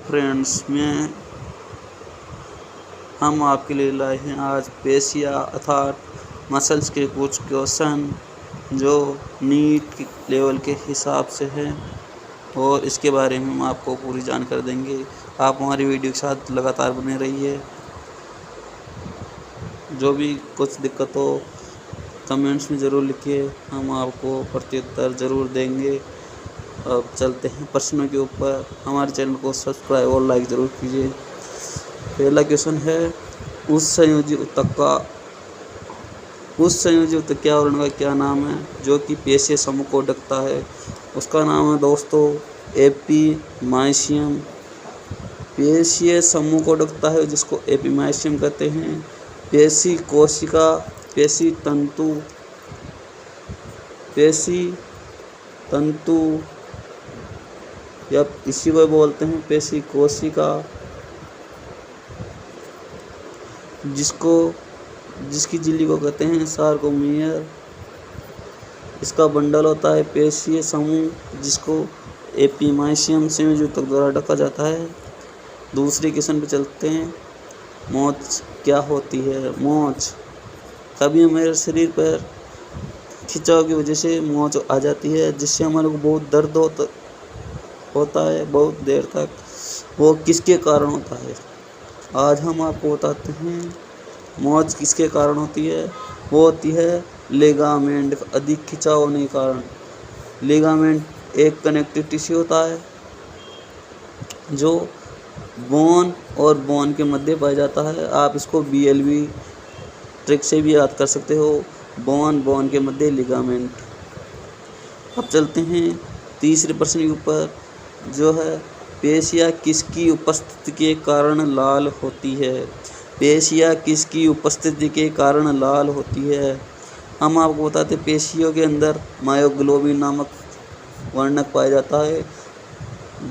Friends, हम आपके लिए लाए हैं आज पेशिया अर्थात मसल्स के कुछ क्वेश्चन जो नीट लेवल के हिसाब से हैं और इसके बारे में हम आपको पूरी जानकारी देंगे। आप हमारी वीडियो के साथ लगातार बने रहिए। जो भी कुछ दिक्कत हो कमेंट्स में ज़रूर लिखिए, हम आपको प्रत्युत्तर ज़रूर देंगे। अब चलते हैं प्रश्नों के ऊपर। हमारे चैनल को सब्सक्राइब और लाइक ज़रूर कीजिए। पहला क्वेश्चन है, उस संयोजी ऊतक आवरण का क्या नाम है जो कि पेशीय समूह को ढकता है? उसका नाम है दोस्तों एपीमाइसियम। पेशीय समूह को ढकता है जिसको एपीमाइसियम कहते हैं। पेशी कोशिका, पेशी तंतु या इसी को बोलते हैं पेशी कोशिका, जिसकी झिल्ली को कहते हैं सार्कोमियर। इसका बंडल होता है पेशीय समूह जिसको एपीमाइसियम संयोजी ऊतक द्वारा ढका जाता है। दूसरे क्वेश्चन पे चलते हैं। मोच क्या होती है? मोच कभी हमारे शरीर पर खिंचाव की वजह से मोच आ जाती है जिससे हमारे को बहुत दर्द होता है बहुत देर तक। वो किसके कारण होता है? आज हम आपको बताते हैं मोच किसके कारण होती है। वो होती है लिगामेंट का अधिक खिंचाव होने के कारण। लिगामेंट एक कनेक्टिव टिश्यू होता है जो बोन और बोन के मध्य पाया जाता है। आप इसको BLV ट्रिक से भी याद कर सकते हो, बोन के मध्य लिगामेंट। अब चलते हैं तीसरे प्रश्न के ऊपर जो है, पेशिया किसकी उपस्थिति के कारण लाल होती है? पेशिया किसकी उपस्थिति के कारण लाल होती है? हम आपको बताते हैं पेशियों के अंदर मायोग्लोबिन नामक वर्णक पाया जाता है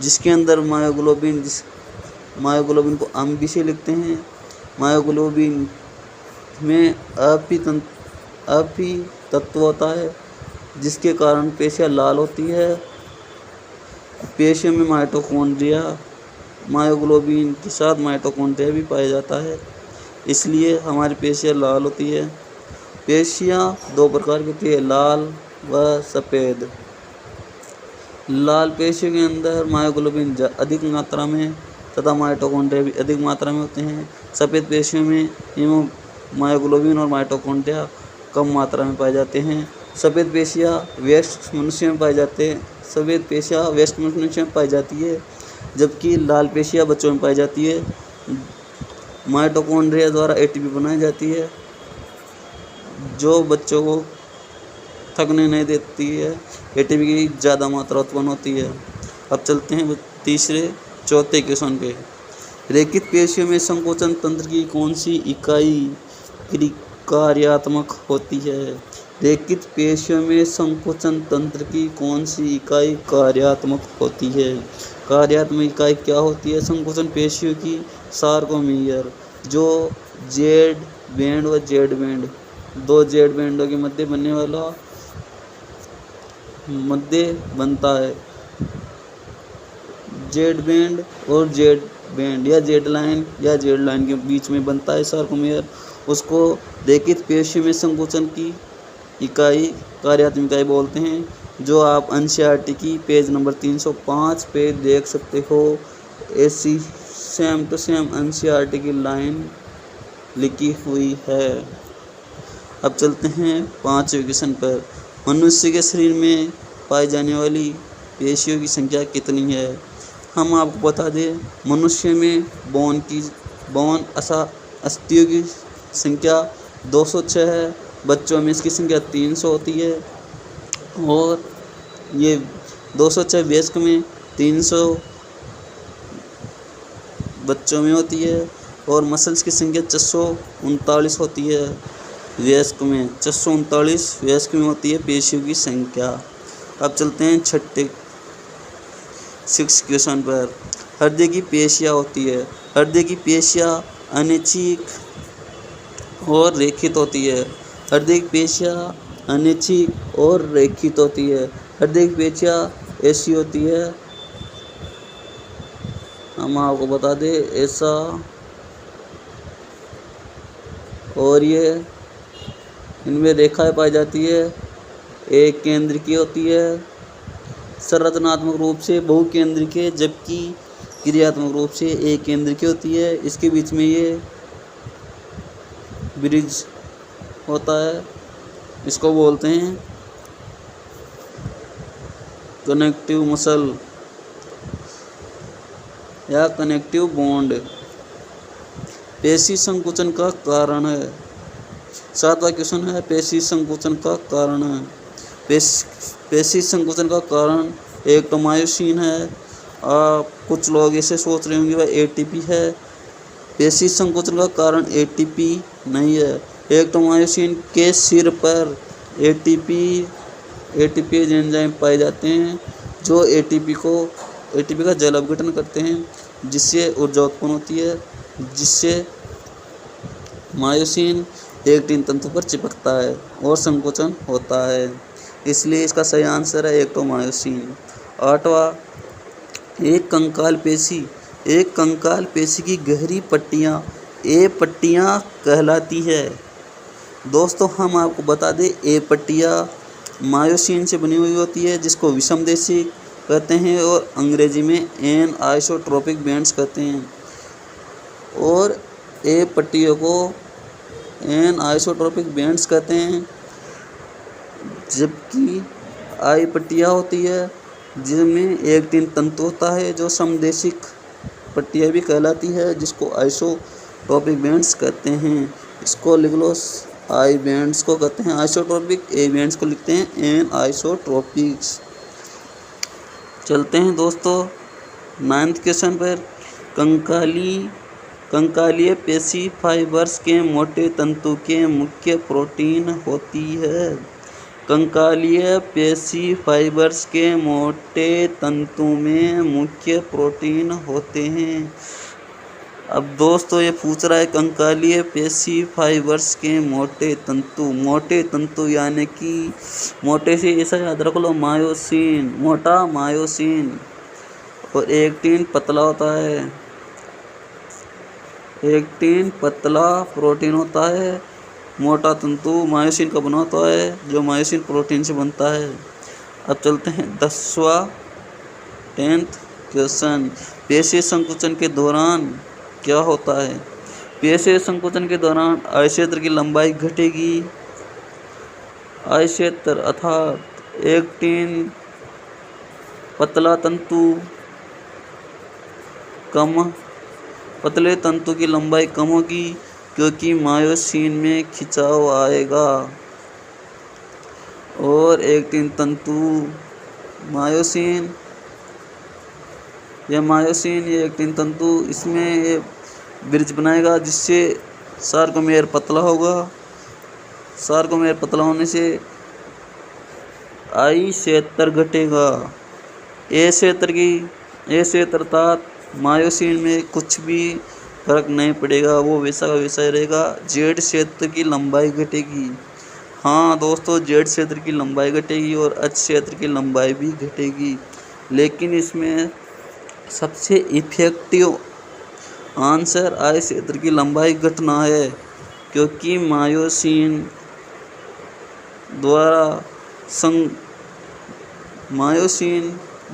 जिसके अंदर मायोग्लोबिन को हम भी से लिखते हैं। मायोग्लोबिन में अपी तत्व होता है जिसके कारण पेशियाँ लाल होती है। पेशियों में माइटोकॉन्ड्रिया, मायोग्लोबिन के साथ माइटोकॉन्ड्रिया भी पाया जाता है, इसलिए हमारी पेशियाँ लाल होती है। पेशियाँ दो प्रकार की होती है, लाल व सफ़ेद। लाल पेशियों के अंदर मायोग्लोबिन अधिक मात्रा में तथा माइटोकॉन्ड्रिया भी अधिक मात्रा में होते हैं। सफ़ेद पेशियों में मायोग्लोबिन और माइटोकॉन्ड्रिया कम मात्रा में पाए जाते हैं। सफ़ेद पेशियाँ वेस्ट मनुष्य में पाए जाते हैं। सफ़ेद पेशियाँ वेस्ट मनुष्य में पाई जाती है जबकि लाल पेशियाँ बच्चों में पाई जाती है। माइटोकॉन्ड्रिया द्वारा ATP बनाई जाती है जो बच्चों को थकने नहीं देती है। ATP की ज़्यादा मात्रा उत्पन्न होती है। अब चलते हैं चौथे क्वेश्चन पे। रेखित पेशियों में संकोचन तंत्र की कौन सी इकाई कार्यात्मक होती है? रेखित पेशियों में संकोचन तंत्र की कौन सी इकाई कार्यात्मक होती है? कार्यात्मक इकाई क्या होती है संकोचन पेशियों की? सार्कोमियर, जो जेड बैंड व जेड बैंड, दो जेड बैंडों के मध्य बनने वाला बनता है। जेड बैंड और जेड बैंड या जेड लाइन के बीच में बनता है सार्कोमियर। उसको रेखित पेशियों में संकोचन की इकाई कार्यात्मक इकाई बोलते हैं, जो आप NCERT की पेज नंबर 305 पे देख सकते हो। ऐसी सेम टू सेम NCERT की लाइन लिखी हुई है। अब चलते हैं पांचवें क्वेश्चन पर। मनुष्य के शरीर में पाई जाने वाली पेशियों की संख्या कितनी है? हम आपको बता दें, मनुष्य में बोन अस्थियों की संख्या 206 है। बच्चों में इसकी संख्या 300 होती है और ये 206 वयस्क में 300 बच्चों में होती है। और मसल्स की संख्या 639 होती है वयस्क में। 639 वयस्क में होती है पेशियों की संख्या। अब चलते हैं सिक्स क्वेश्चन पर। हृदय की पेशियाँ होती है। हृदय की पेशियाँ अनैच्छिक और रेखित होती है। हृदय की पेशियाँ अनैच्छिक और रेखित होती है। हृदय की पेशियाँ ऐसी होती है, हम आपको बता दें ऐसा, और ये इनमें रेखाएं पाई जाती है, एक केंद्र की होती है, संरचनात्मक रूप से बहुकेंद्र के, जबकि क्रियात्मक रूप से एक केंद्र की होती है। इसके बीच में ये ब्रिज होता है, इसको बोलते हैं कनेक्टिव मसल या कनेक्टिव बॉन्ड। पेशी संकुचन का कारण है। 7वां क्वेश्चन है पेशी संकुचन का कारण है। पेशी संकुचन का कारण एक तो मायोसिन है। कुछ लोग ऐसे सोच रहे होंगे वह एटीपी है। पेशी संकुचन का कारण एटीपी नहीं है। एक तो मायोसिन के सिर पर एटीपी एंजाइम पाए जाते हैं जो एटीपी का जल अपघटन करते हैं, जिससे ऊर्जा उत्पन्न होती है, जिससे मायोसिन एक्टिन तंतु पर चिपकता है और संकोचन होता है। इसलिए इसका सही आंसर है एक्टोमायोसिन। 8वां, एक कंकाल पेशी की गहरी पट्टियाँ ए पट्टियाँ कहलाती है। दोस्तों हम आपको बता दें ए पट्टियाँ मायोसिन से बनी हुई होती है, जिसको विषमदेशी कहते हैं और अंग्रेजी में एन आइसोट्रोपिक बैंड्स कहते हैं। और ए पट्टियों को एन आइसोट्रोपिक बैंड्स कहते हैं, जबकि आई पट्टियाँ होती है जिनमें एक्टिन तंतु होता है जो समदेशिक पट्टियाँ भी कहलाती है, जिसको आइसोट्रोपिक बैंड्स कहते हैं। इसको लिख लो, आई बैंड्स को कहते हैं आइसोट्रोपिक, ए बैंड्स को लिखते हैं एन आइसोट्रोपिक्स। चलते हैं दोस्तों 9th क्वेश्चन पर। कंकालीय पेशी फाइबर्स के मोटे तंतु के मुख्य प्रोटीन होती है। कंकालीय पेशी फाइबर्स के मोटे तंतु में मुख्य प्रोटीन होते हैं। अब दोस्तों ये पूछ रहा है कंकालीय पेशी फाइबर्स के मोटे तंतु यानी कि मोटे से ऐसा याद रख लो मायोसिन, मोटा मायोसिन, और एक्टिन पतला होता है। एक्टिन पतला प्रोटीन होता है, मोटा तंतु मायोसिन का बना होता है जो मायोसिन प्रोटीन से बनता है। अब चलते हैं 10th क्वेश्चन। पेशी संकुचन के दौरान क्या होता है? पेशी संकुचन के दौरान आय क्षेत्र की लंबाई घटेगी। आय क्षेत्र अर्थात एक्टिन पतला तंतु पतले तंतु की लंबाई कम होगी क्योंकि मायोसिन में खिंचाव आएगा। और एक्टिन तंतु मायोसिन ये एक्टिन तंतु इसमें ये ब्रिज बनाएगा, जिससे सार्कोमेयर पतला होगा। सार्कोमेयर पतला होने से आई क्षेत्र घटेगा। ए क्षेत्र अर्थात मायोसिन में कुछ भी फर्क नहीं पड़ेगा, वो वैसा का वैसा ही रहेगा। जेड क्षेत्र की लंबाई घटेगी। हाँ दोस्तों, जेड क्षेत्र की लंबाई घटेगी और एच क्षेत्र की लंबाई भी घटेगी, लेकिन इसमें सबसे इफेक्टिव आंसर आई क्षेत्र की लंबाई घटना है, क्योंकि मायोसिन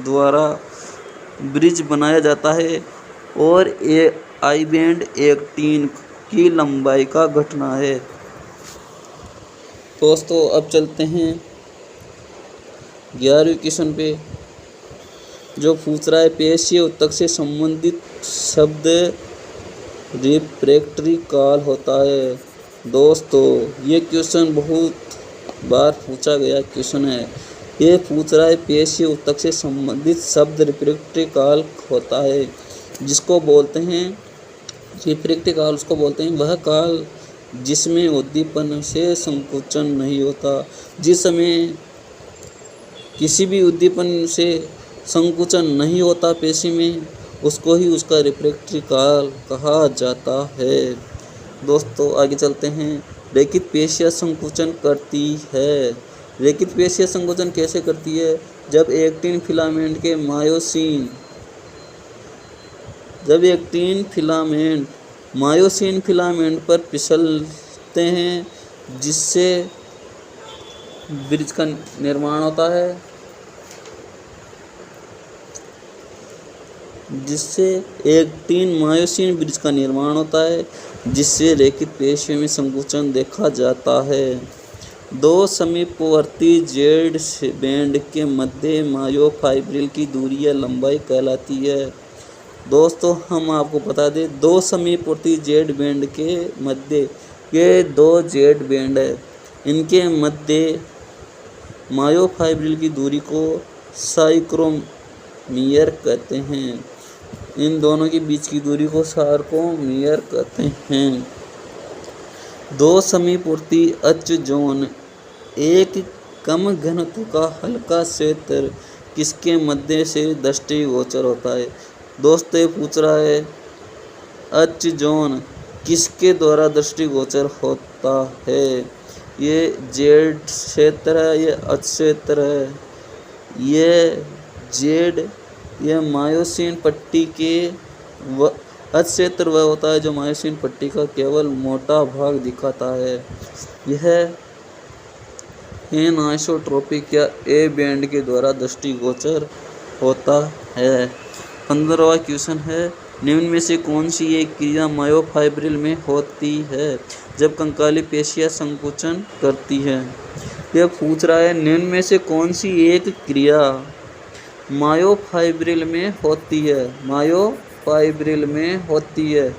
द्वारा ब्रिज बनाया जाता है और ये आई बैंड एक्टिन की लंबाई का घटना है। दोस्तों अब चलते हैं 11वें क्वेश्चन पे, जो पूछ रहा है पेशीय ऊतक से संबंधित शब्द रिफ्रैक्टरी काल होता है। दोस्तों ये क्वेश्चन बहुत बार पूछा गया क्वेश्चन है। ये पूछ रहा है पेशीय ऊतक से संबंधित शब्द रिफ्रैक्टरी काल होता है, जिसको बोलते हैं रिफ्रैक्टरी काल। उसको बोलते हैं वह काल जिसमें उद्दीपन से संकुचन नहीं होता। जिस समय किसी भी उद्दीपन से संकुचन नहीं होता पेशी में, उसको ही उसका रिफ्रैक्टरी काल कहा जाता है। दोस्तों आगे चलते हैं। रेखित पेशियाँ संकुचन करती है। रेखित पेशियाँ संकुचन कैसे करती है? जब एक्टिन फिलामेंट के मायोसिन जब एक्टिन फिलामेंट मायोसिन फिलामेंट पर फिसलते हैं जिससे ब्रिज का निर्माण होता है, जिससे एक्टिन मायोसिन ब्रिज का निर्माण होता है, जिससे रेखित पेशियों में संकुचन देखा जाता है। दो समीपवर्ती जेड बैंड के मध्य मायोफाइब्रिल की दूरी या लंबाई कहलाती है। दोस्तों हम आपको बता दें, दो समीपवर्ती जेड बैंड के मध्य, ये दो जेड बैंड है, इनके मध्य मायोफाइब्रिल की दूरी को साइक्रोमियर कहते हैं। इन दोनों के बीच की दूरी को सार्कोमियर कहते हैं। दो समीपवर्ती अच जोन एक कम घनत्व का हल्का क्षेत्र किसके मध्य से दृष्टिगोचर होता है। दोस्तों ये पूछ रहा है अच जोन किसके द्वारा दृष्टिगोचर होता है। ये जेड क्षेत्र है, ये अच क्षेत्र है। ये जेड यह मायोसिन पट्टी के अच क्षेत्र वह होता है जो मायोसिन पट्टी का केवल मोटा भाग दिखाता है। यह एनिसोट्रोपिक या ए बैंड के द्वारा दृष्टिगोचर होता है। 15वां क्वेश्चन है, निम्न में से कौन सी एक क्रिया मायोफाइब्रिल में होती है जब कंकाली पेशियां संकुचन करती है। यह पूछ रहा है निम्न में से कौन सी एक क्रिया मायोफाइब्रिल में होती है, मायोफाइब्रिल में होती है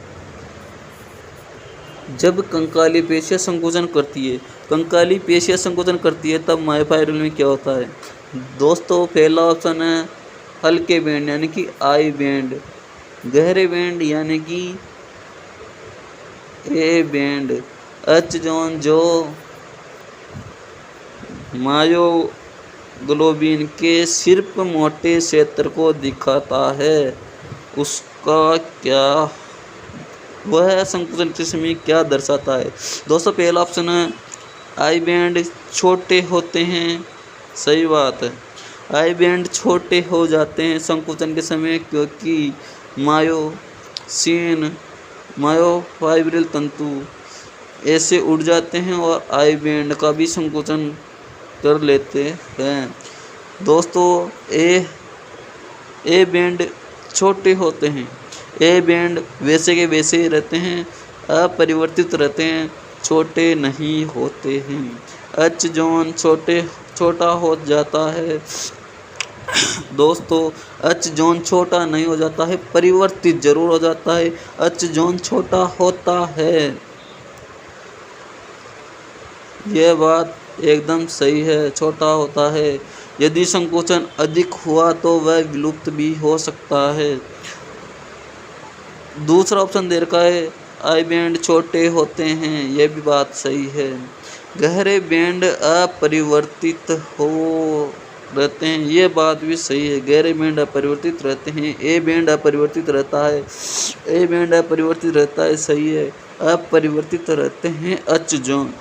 जब कंकाली पेशियां संकुचन करती है। कंकाली पेशियां संकुचन करती है तब मायोफाइब्रिल में क्या होता है। दोस्तों पहला ऑप्शन है हल्के बैंड यानी कि आई बैंड, गहरे बैंड यानी कि ए बैंड, एच जोन जो मायोग्लोबिन के सिर्फ मोटे क्षेत्र को दिखाता है उसका क्या, वह संकुचन के समय क्या दर्शाता है। दोस्तों पहला ऑप्शन है आई बैंड छोटे होते हैं, सही बात है। आई बैंड छोटे हो जाते हैं संकुचन के समय क्योंकि मायोफाइब्रिल तंतु ऐसे उड़ जाते हैं और आई बैंड का भी संकुचन कर लेते हैं। दोस्तों ए बैंड छोटे होते हैं, ए बैंड वैसे के वैसे ही रहते हैं, अपरिवर्तित रहते हैं, छोटे नहीं होते हैं। एच जोन छोटा हो जाता है। दोस्तों एच जोन छोटा नहीं हो जाता है, परिवर्तित जरूर हो जाता है। एच जोन छोटा होता है, यह बात एकदम सही है, छोटा होता है। यदि संकोचन अधिक हुआ तो वह विलुप्त भी हो सकता है। दूसरा ऑप्शन दे रखा है आई बैंड छोटे होते हैं, यह भी बात सही है। गहरे बैंड अपरिवर्तित हो रहते हैं, ये बात भी सही है। गहरे बैंड अपरिवर्तित रहते हैं। ए बैंड अपरिवर्तित रहता है, ए बैंड अपरिवर्तित रहता है, सही है। अपरिवर्तित रहते हैं एच जोन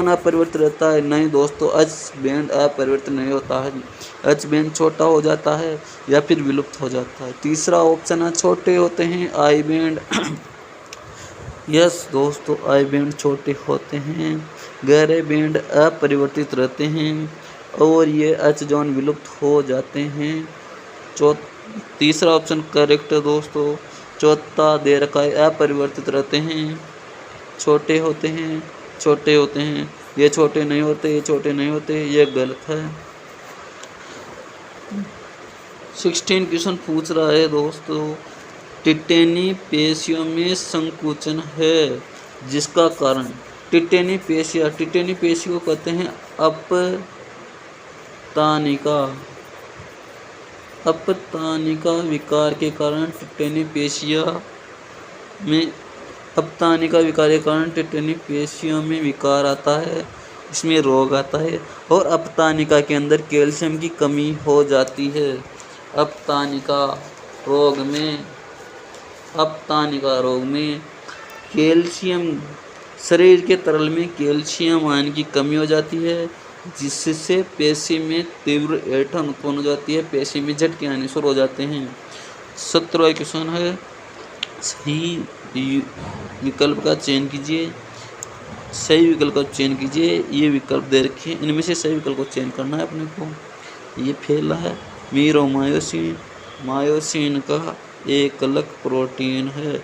अपरिवर्तित रहता है, नहीं दोस्तों, एच बैंड अपरिवर्तित नहीं होता है। एच बैंड छोटा हो जाता है या फिर विलुप्त हो जाता है। तीसरा ऑप्शन है छोटे होते हैं आई बैंड। यस दोस्तों, आई बैंड छोटे होते हैं, गहरे बैंड अपरिवर्तित रहते हैं और ये एच जोन विलुप्त हो जाते हैं। तीसरा ऑप्शन करेक्ट है दोस्तों। चौथा दे रखा है अपरिवर्तित रहते हैं, छोटे होते हैं, छोटे होते हैं, ये छोटे नहीं होते, ये छोटे नहीं होते, ये गलत है। 16 क्वेश्चन पूछ रहा है दोस्तों, टिटेनी पेशियों में संकुचन है जिसका कारण टिटेनी पेशियों को कहते हैं अपतानिका विकार के कारण टिटेनी पेशियों में विकार आता है, इसमें रोग आता है और अपतानिका के अंदर कैल्शियम की कमी हो जाती है। अपतानिका रोग में कैल्शियम, शरीर के तरल में कैल्शियम आयन की कमी हो जाती है जिससे पेशी में तीव्र ऐंठन उत्पन्न हो जाती है, पेशी में झटके आने शुरू हो जाते हैं। 17वां क्वेश्चन है, सही विकल्प का चयन कीजिए। सही विकल्प का चयन कीजिए। ये विकल्प दे रखे हैं, इनमें से सही विकल्प को चयन करना है अपने को। ये पहला है मीरोमायोसिन। मायोसिन का एक अलग प्रोटीन है।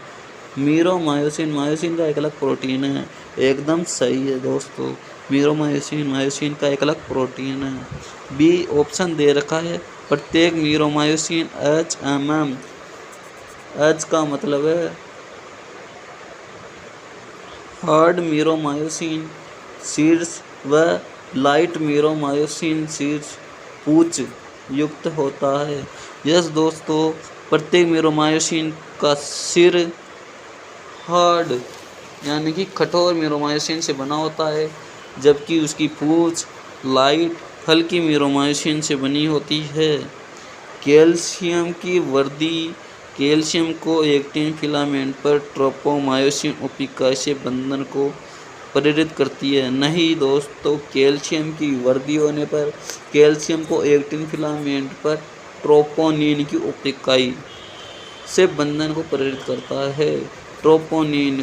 मीरोमायोसिन मायोसिन का एक अलग प्रोटीन है। एकदम सही है दोस्तों। मीरोमायोसिन मायोसिन का एक अलग प्रोटीन है। बी ऑप्शन दे रखा है प्रत्येक मीरोमायोसिन HMM। एच का मतलब है हार्ड मीरोमायोसिन शीर्ष व लाइट मीरोमायोसिन शीर्ष पूंछ युक्त होता है। यस दोस्तों, प्रत्येक मीरोमायोसिन का सिर हार्ड यानी कि कठोर मीरोमायोसिन से बना होता है, जबकि उसकी पूंछ लाइट हल्की मीरोमायोसिन से बनी होती है। कैल्शियम की वर्दी कैल्शियम को एक्टिन फिलामेंट पर ट्रोपोमायोसिन उपिका से बंधन को प्रेरित करती है। नहीं दोस्तों, कैल्शियम की वर्दी होने पर कैल्शियम को एक्टिन फिलामेंट पर ट्रोपोनिन की उपिकाई से बंधन को प्रेरित करता है। ट्रोपोनिन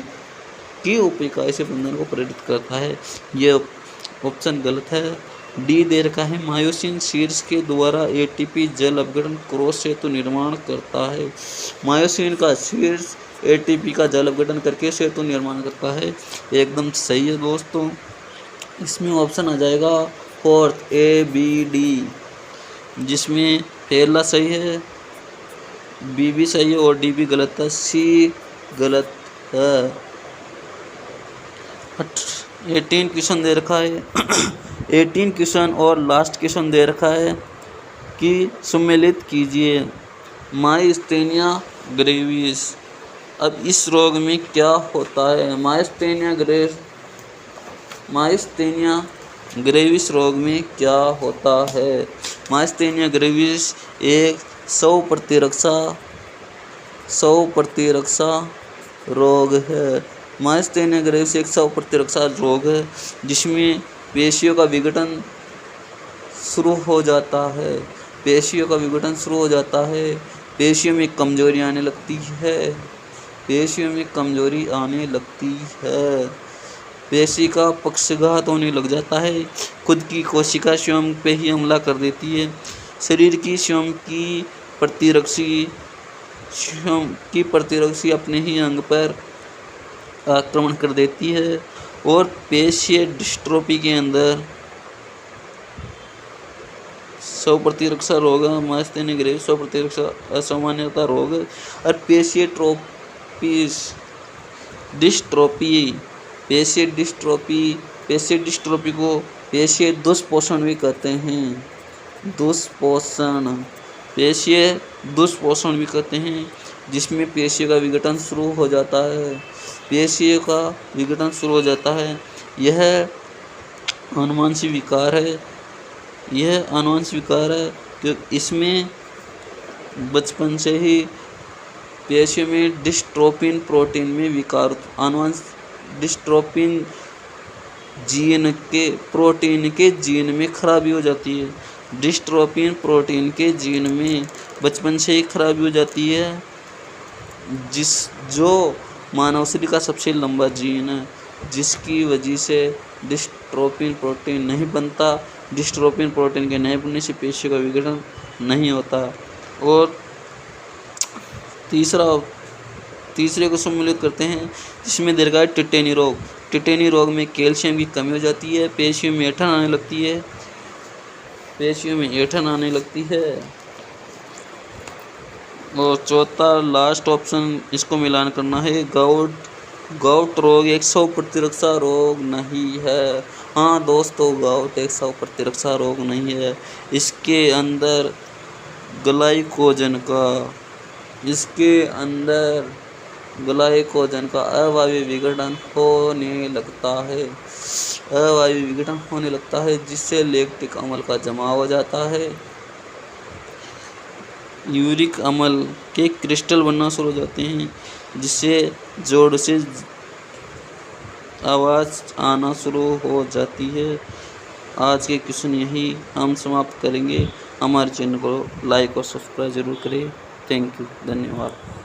की उपिकाई से बंधन को प्रेरित करता है। यह ऑप्शन गलत है। डी दे रखा है मायोसिन शीर्ष के द्वारा एटीपी जल अपघटन क्रॉस सेतु निर्माण करता है। मायोसिन का शीर्ष एटीपी का जल अपघटन करके सेतु निर्माण करता है। एकदम सही है दोस्तों। इसमें ऑप्शन आ जाएगा फोर्थ ABD, जिसमें पहला सही है, बी भी सही है और डी भी गलत है, सी गलत है। 18 क्वेश्चन दे रखा है 18 क्वेश्चन और लास्ट क्वेश्चन दे रखा है कि सम्मिलित कीजिए माइस्थेनिया ग्रेविस। अब इस रोग में क्या होता है? माइस्थेनिया ग्रेविस रोग में क्या होता है? माइस्थेनिया ग्रेविस एक 100 प्रतिरक्षा रोग है। माइस्थेनिया ग्रेविस एक 100 प्रतिरक्षा रोग है जिसमें पेशियों का विघटन शुरू हो जाता है। पेशियों में कमजोरी आने लगती है। पेशी का पक्षघात होने लग जाता है। खुद की कोशिका स्वयं पे ही हमला कर देती है। शरीर की स्वयं की प्रतिरक्षी अपने ही अंग पर आक्रमण कर देती है और पेशीय डिस्ट्रोफी के अंदर 100 प्रतिरक्षा रोग माइस्थेनिया ग्रेविस 100 प्रतिरक्षा असामान्यता रोग और पेशीय डिस्ट्रोफी को पेशीय दुष्पोषण भी कहते हैं। पेशीय दुष्पोषण भी कहते हैं, जिसमें पेशियों का विघटन शुरू हो जाता है। यह आनुवंशिक विकार है क्योंकि इसमें बचपन से ही पेशियों में डिस्ट्रोफिन प्रोटीन में विकार डिस्ट्रोफिन प्रोटीन के जीन में खराबी हो जाती है। डिस्ट्रोफिन प्रोटीन के जीन में बचपन से ही खराबी हो जाती है, जो मानव शरीर का सबसे लंबा जीन है, जिसकी वजह से डिस्ट्रोफिन प्रोटीन नहीं बनता। डिस्ट्रोफिन प्रोटीन के नहीं बनने से पेशियों का विघटन नहीं होता। और तीसरे को सम्मिलित करते हैं, जिसमें दे रखा है टिटेनी रोग। टिटेनी रोग में कैल्शियम की कमी हो जाती है, पेशियों में ऐंठन आने लगती है। और चौथा लास्ट ऑप्शन इसको मिलान करना है, गाउट रोग 100 प्रतिरक्षा रोग नहीं है। हाँ दोस्तों, गाउट 100 प्रतिरक्षा रोग नहीं है। इसके अंदर ग्लाइकोजन का अवायवीय विघटन होने लगता है, जिससे लैक्टिक अम्ल का जमाव हो जाता है। यूरिक अम्ल के क्रिस्टल बनना शुरू हो जाते हैं, जिससे जोड़ से आवाज़ आना शुरू हो जाती है। आज के क्वेश्चन यही हम समाप्त करेंगे। हमारे चैनल को लाइक और सब्सक्राइब जरूर करें। थैंक यू, धन्यवाद।